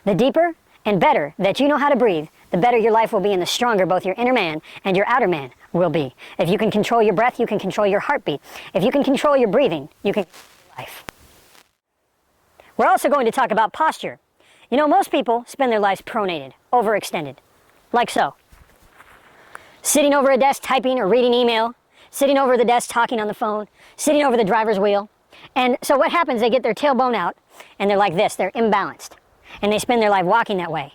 The deeper and better that you know how to breathe, the better your life will be and the stronger both your inner man and your outer man will be. If you can control your breath, you can control your heartbeat. If you can control your breathing, you can control your life. We're also going to talk about posture. You know, most people spend their lives pronated, overextended, like so. Sitting over a desk typing or reading email, sitting over the desk talking on the phone, sitting over the driver's wheel. And so what happens, they get their tailbone out and they're like this, they're imbalanced. And they spend their life walking that way.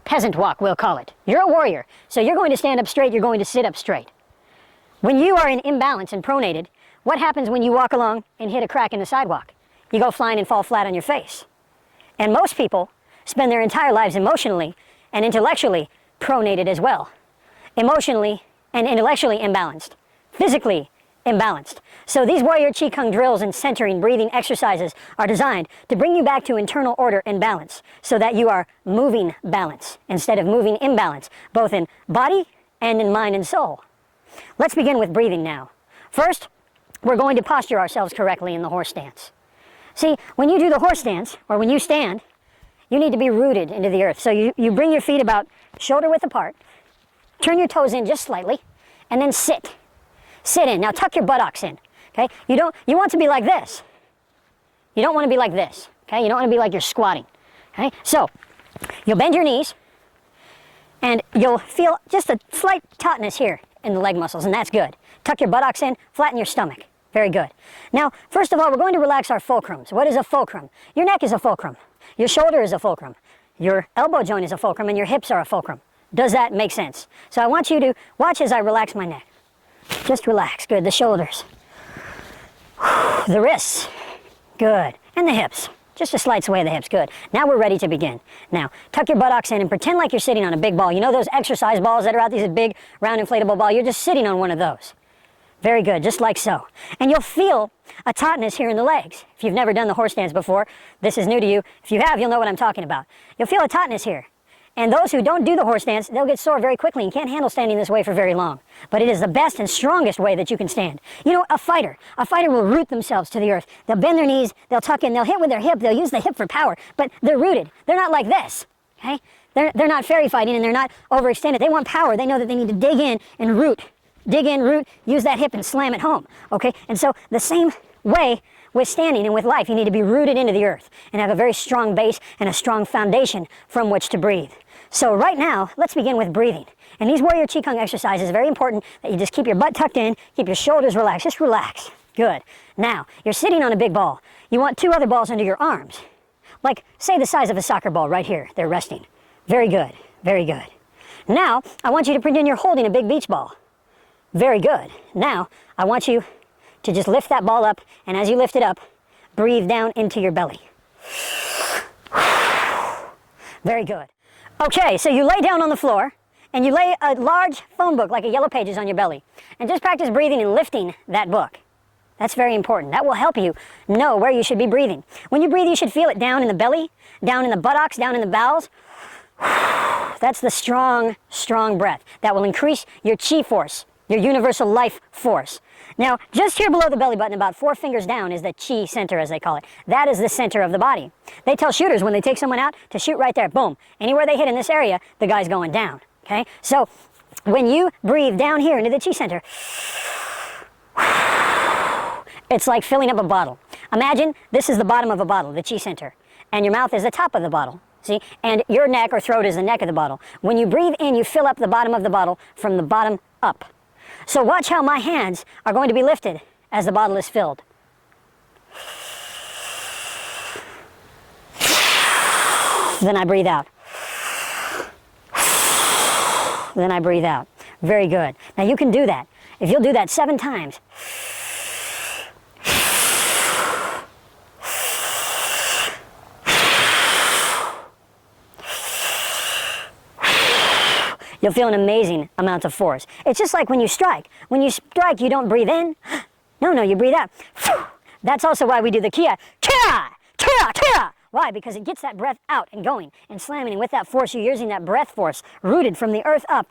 Peasant walk, we'll call it. You're a warrior, so you're going to stand up straight, you're going to sit up straight. When you are in imbalance and pronated, what happens when you walk along and hit a crack in the sidewalk? You go flying and fall flat on your face. And most people spend their entire lives emotionally and intellectually pronated as well. Emotionally and intellectually imbalanced. Physically imbalanced. So these warrior qigong drills and centering breathing exercises are designed to bring you back to internal order and balance so that you are moving balance instead of moving imbalance, both in body and in mind and soul. Let's begin with breathing now. First, we're going to posture ourselves correctly in the horse stance. See, when you do the horse stance, or when you stand, you need to be rooted into the earth. So you bring your feet about shoulder width apart, turn your toes in just slightly, and then sit. Sit in. Now tuck your buttocks in. Okay? You want to be like this. You don't want to be like this. Okay? You don't want to be like you're squatting. Okay? So you'll bend your knees and you'll feel just a slight tautness here in the leg muscles, and that's good. Tuck your buttocks in, flatten your stomach. Very good. Now, first of all, we're going to relax our fulcrums. What is a fulcrum? Your neck is a fulcrum. Your shoulder is a fulcrum. Your elbow joint is a fulcrum, and your hips are a fulcrum. Does that make sense? So I want you to watch as I relax my neck. Just relax. Good. The shoulders. The wrists. Good. And the hips. Just a slight sway of the hips. Good. Now we're ready to begin. Now, tuck your buttocks in and pretend like you're sitting on a big ball. You know those exercise balls that are out, these big round inflatable ball? You're just sitting on one of those. Very good, just like so. And you'll feel a tautness here in the legs. If you've never done the horse stance before, this is new to you. If you have, you'll know what I'm talking about. You'll feel a tautness here. And those who don't do the horse stance, they'll get sore very quickly and can't handle standing this way for very long. But it is the best and strongest way that you can stand. You know, a fighter will root themselves to the earth. They'll bend their knees, they'll tuck in, they'll hit with their hip, they'll use the hip for power, but they're rooted. They're not like this, okay? They're not fairy fighting and they're not overextended. They want power. They know that they need to dig in and root. Dig in, root, use that hip and slam it home, okay? And so the same way with standing and with life, you need to be rooted into the earth and have a very strong base and a strong foundation from which to breathe. So right now, let's begin with breathing. And these warrior qigong exercises, very important that you just keep your butt tucked in, keep your shoulders relaxed, just relax. Good. Now, you're sitting on a big ball. You want two other balls under your arms. Like, say the size of a soccer ball right here. They're resting. Very good, very good. Now, I want you to pretend you're holding a big beach ball. Very good. Now, I want you to just lift that ball up, and as you lift it up, breathe down into your belly. Very good. Okay, so you lay down on the floor, and you lay a large phone book like a Yellow Pages on your belly, and just practice breathing and lifting that book. That's very important. That will help you know where you should be breathing. When you breathe, you should feel it down in the belly, down in the buttocks, down in the bowels. That's the strong, strong breath. That will increase your chi force, your universal life force. Now, just here below the belly button, about 4 fingers down, is the chi center, as they call it. That is the center of the body. They tell shooters when they take someone out to shoot right there. Boom. Anywhere they hit in this area, the guy's going down. Okay? So, when you breathe down here into the chi center, it's like filling up a bottle. Imagine this is the bottom of a bottle, the chi center, and your mouth is the top of the bottle. See? And your neck or throat is the neck of the bottle. When you breathe in, you fill up the bottom of the bottle from the bottom up. So watch how my hands are going to be lifted as the bottle is filled. Then I breathe out. Then I breathe out. Very good. Now you can do that. If you'll do that 7 times. You'll feel an amazing amount of force. It's just like when you strike. When you strike, you don't breathe in. No, you breathe out. That's also why we do the kia. Kia! Kia! Kia! Why? Because it gets that breath out and going and slamming. And with that force, you're using that breath force rooted from the earth up,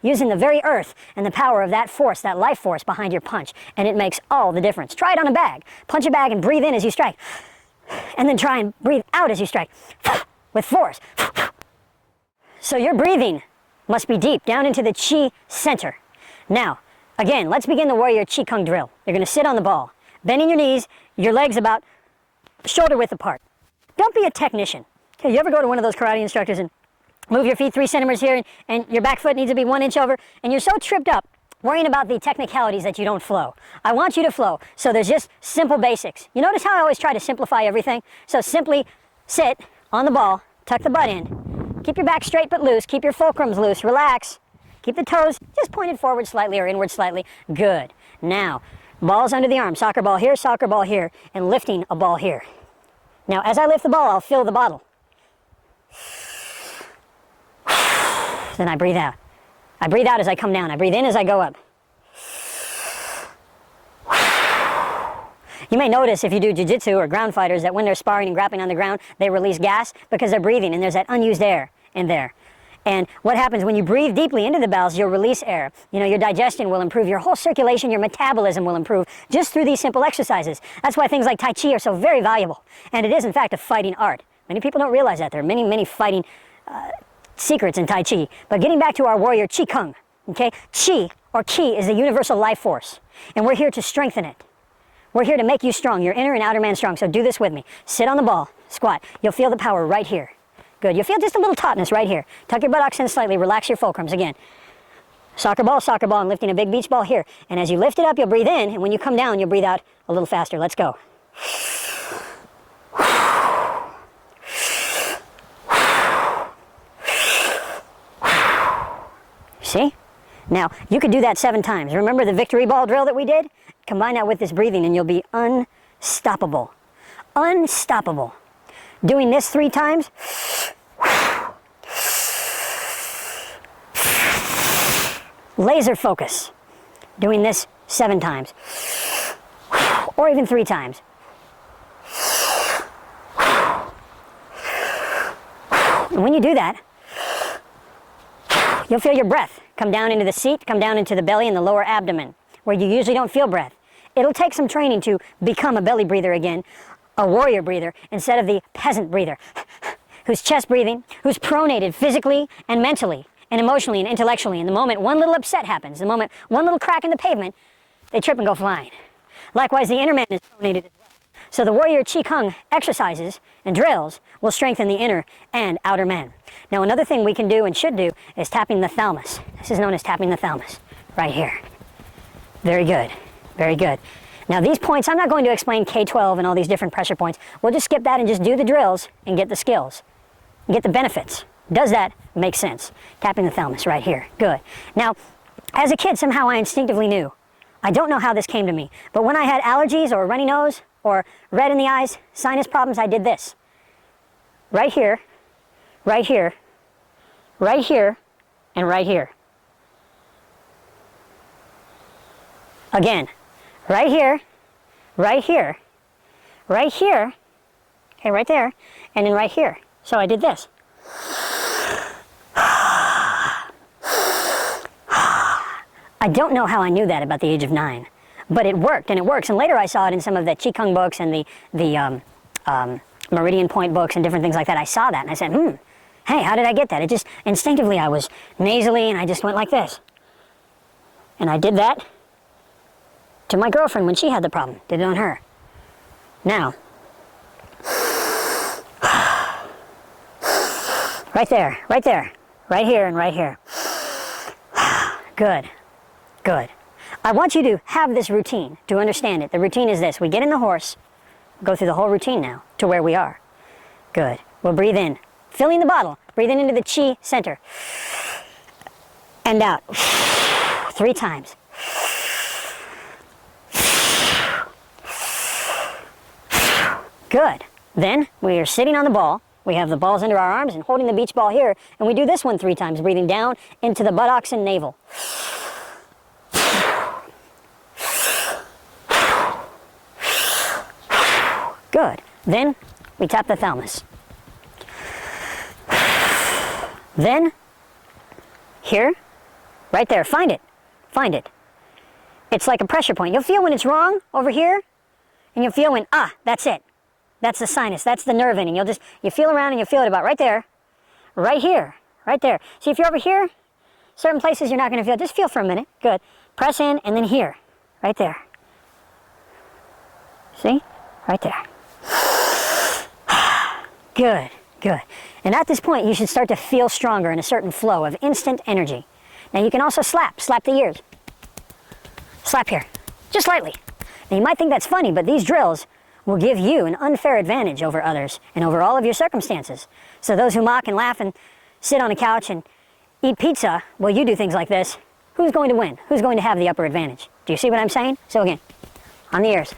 using the very earth and the power of that force, that life force behind your punch. And it makes all the difference. Try it on a bag. Punch a bag and breathe in as you strike. And then try and breathe out as you strike. with force. So your breathing must be deep, down into the chi center. Now, again, let's begin the warrior Qi Kung drill. You're going to sit on the ball, bending your knees, your legs about shoulder width apart. Don't be a technician. Okay, you ever go to one of those karate instructors and move your feet 3 centimeters here and your back foot needs to be 1 inch over, and you're so tripped up worrying about the technicalities that you don't flow. I want you to flow. So there's just simple basics. You notice how I always try to simplify everything? So simply sit on the ball, tuck the butt in, keep your back straight but loose, keep your fulcrums loose, relax, keep the toes just pointed forward slightly or inward slightly. Good. Now, balls under the arm, soccer ball here, and lifting a ball here. Now, as I lift the ball, I'll fill the bottle. Then I breathe out. I breathe out as I come down. I breathe in as I go up. You may notice if you do jiu-jitsu or ground fighters that when they're sparring and grappling on the ground, they release gas because they're breathing and there's that unused air in there. And what happens when you breathe deeply into the bowels, you'll release air. You know, your digestion will improve, your whole circulation, your metabolism will improve just through these simple exercises. That's why things like Tai Chi are so very valuable. And it is, in fact, a fighting art. Many people don't realize that. There are many, many fighting secrets in Tai Chi. But getting back to our warrior Qi Kung, okay? Qi, or Qi, is the universal life force. And we're here to strengthen it. We're here to make you strong, your inner and outer man strong. So do this with me. Sit on the ball, squat. You'll feel the power right here. Good. You'll feel just a little tautness right here. Tuck your buttocks in slightly. Relax your fulcrums. Again, soccer ball, and lifting a big beach ball here. And as you lift it up, you'll breathe in. And when you come down, you'll breathe out a little faster. Let's go. See? Now, you could do that 7 times. Remember the victory ball drill that we did? Combine that with this breathing and you'll be unstoppable. Unstoppable. Doing this 3 times. Laser focus. Doing this 7 times. Or even 3 times. And when you do that, you'll feel your breath come down into the seat, come down into the belly and the lower abdomen, where you usually don't feel breath. It'll take some training to become a belly breather again, a warrior breather, instead of the peasant breather, who's chest breathing, who's pronated physically and mentally and emotionally and intellectually. In the moment one little upset happens, the moment one little crack in the pavement, they trip and go flying. Likewise, the inner man is pronated as well. So the warrior Qi Kung exercises and drills will strengthen the inner and outer man. Now, another thing we can do and should do is tapping the thalamus. This is known as tapping the thalamus, right here. Very good, very good. Now, these points, I'm not going to explain K12 and all these different pressure points. We'll just skip that and just do the drills and get the skills, and get the benefits. Does that make sense? Tapping the thalamus right here, good. Now, as a kid, somehow I instinctively knew. I don't know how this came to me, but when I had allergies or a runny nose or red in the eyes, sinus problems, I did this. Right here, right here, right here, and right here. Again, right here, right here, right here, okay, right there, and then right here. So I did this. I don't know how I knew that about the age of 9, but it worked, and it works. And later I saw it in some of the Qi Kung books and the Meridian Point books and different things like that. I saw that, and I said, hey, how did I get that? It just, instinctively, I was nasally, and I just went like this. And I did that to my girlfriend when she had the problem. Did it on her. Now, right there, right here, and right here. Good. Good. I want you to have this routine to understand it. The routine is this. We get in the horse, go through the whole routine now to where we are. Good. We'll breathe in, filling the bottle, breathing into the Qi center. And out. 3 times. Good. Then we are sitting on the ball. We have the balls under our arms and holding the beach ball here. And we do this one 3 times, breathing down into the buttocks and navel. Good. Then we tap the thalamus. Then, here, right there, find it. Find it. It's like a pressure point. You'll feel when it's wrong over here, and you'll feel when, that's it. That's the sinus. That's the nerve ending. You feel around and you feel it about right there, right here, right there. See, if you're over here, certain places you're not going to feel. Just feel for a minute. Good. Press in and then here, right there. See? Right there. Good, good. And at this point, you should start to feel stronger in a certain flow of instant energy. Now you can also slap the ears. Slap here, just lightly. Now you might think that's funny, but these drills will give you an unfair advantage over others and over all of your circumstances. So those who mock and laugh and sit on a couch and eat pizza while you do things like this, who's going to win? Who's going to have the upper advantage? Do you see what I'm saying? So again, on the ears.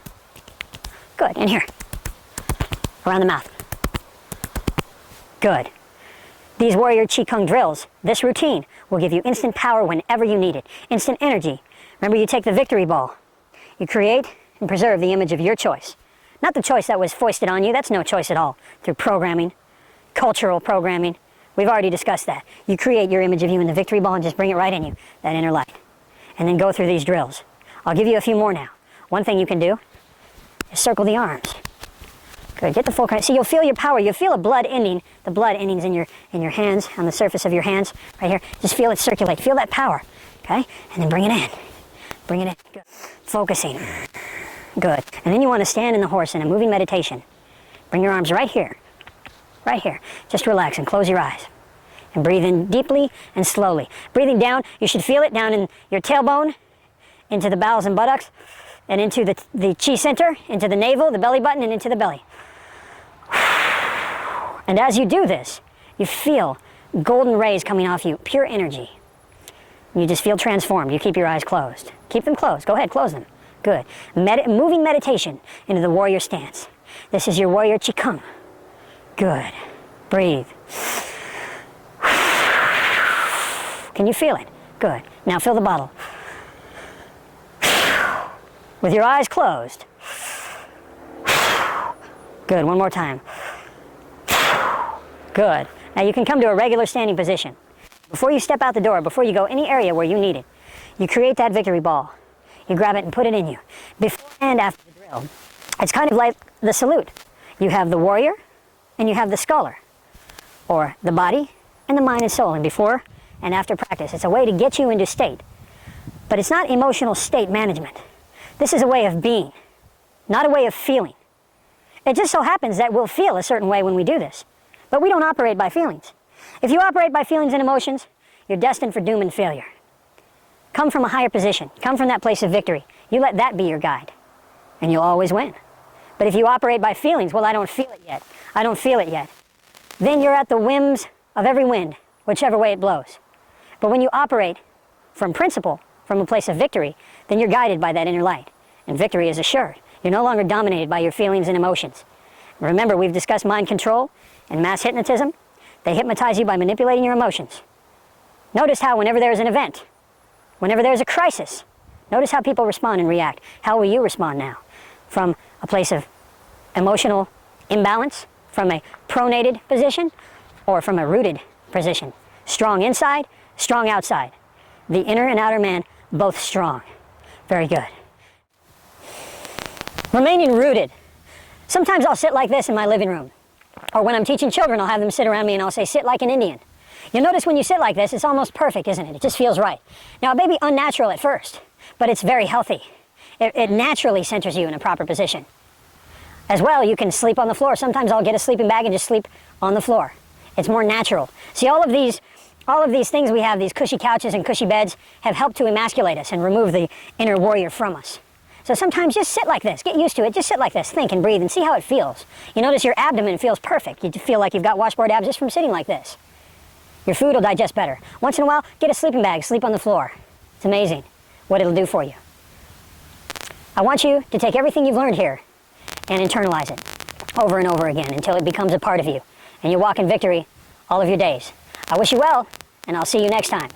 Good, and here. Around the mouth. Good. These warrior Qigong drills, this routine, will give you instant power whenever you need it. Instant energy. Remember, you take the victory ball. You create and preserve the image of your choice. Not the choice that was foisted on you. That's no choice at all. Through programming, cultural programming. We've already discussed that. You create your image of you in the victory ball and just bring it right in you, that inner light. And then go through these drills. I'll give you a few more now. One thing you can do is circle the arms. Good, get the full current. See, you'll feel your power. You'll feel a blood ending. The blood endings in your hands, on the surface of your hands, right here. Just feel it circulate. Feel that power, okay? And then bring it in. Bring it in. Good. Focusing. Good. And then you want to stand in the horse in a moving meditation. Bring your arms right here. Right here. Just relax and close your eyes. And breathe in deeply and slowly. Breathing down, you should feel it down in your tailbone, into the bowels and buttocks, and into the chi center, into the navel, the belly button, and into the belly. And as you do this, you feel golden rays coming off you, pure energy. You just feel transformed. You keep your eyes closed. Keep them closed. Go ahead, close them. Good. Moving meditation into the warrior stance. This is your warrior Qigong. Good. Breathe. Can you feel it? Good. Now fill the bottle. With your eyes closed. Good. One more time. Good. Now you can come to a regular standing position. Before you step out the door, before you go any area where you need it, you create that victory ball. You grab it and put it in you. Before and after the drill, it's kind of like the salute. You have the warrior and you have the scholar, or the body and the mind and soul, and before and after practice. It's a way to get you into state. But it's not emotional state management. This is a way of being, not a way of feeling. It just so happens that we'll feel a certain way when we do this. But we don't operate by feelings. If you operate by feelings and emotions, you're destined for doom and failure. Come from a higher position. Come from that place of victory. You let that be your guide, and you'll always win. But if you operate by feelings, well, I don't feel it yet. I don't feel it yet. Then you're at the whims of every wind, whichever way it blows. But when you operate from principle, from a place of victory, then you're guided by that inner light. And victory is assured. You're no longer dominated by your feelings and emotions. Remember, we've discussed mind control and mass hypnotism. They hypnotize you by manipulating your emotions. Notice how whenever there's an event, whenever there's a crisis, notice how people respond and react. How will you respond now? From a place of emotional imbalance, from a pronated position, or from a rooted position? Strong inside, strong outside. The inner and outer man, both strong. Very good. Remaining rooted. Sometimes I'll sit like this in my living room. Or when I'm teaching children, I'll have them sit around me and I'll say, sit like an Indian. You'll notice when you sit like this, it's almost perfect, isn't it? It just feels right. Now, it may be unnatural at first, but it's very healthy. It naturally centers you in a proper position. As well, you can sleep on the floor. Sometimes I'll get a sleeping bag and just sleep on the floor. It's more natural. See, all of these things we have, these cushy couches and cushy beds, have helped to emasculate us and remove the inner warrior from us. So sometimes just sit like this. Get used to it. Just sit like this. Think and breathe and see how it feels. You notice your abdomen feels perfect. You feel like you've got washboard abs just from sitting like this. Your food will digest better. Once in a while, get a sleeping bag. Sleep on the floor. It's amazing what it'll do for you. I want you to take everything you've learned here and internalize it over and over again until it becomes a part of you. And you walk in victory all of your days. I wish you well, and I'll see you next time.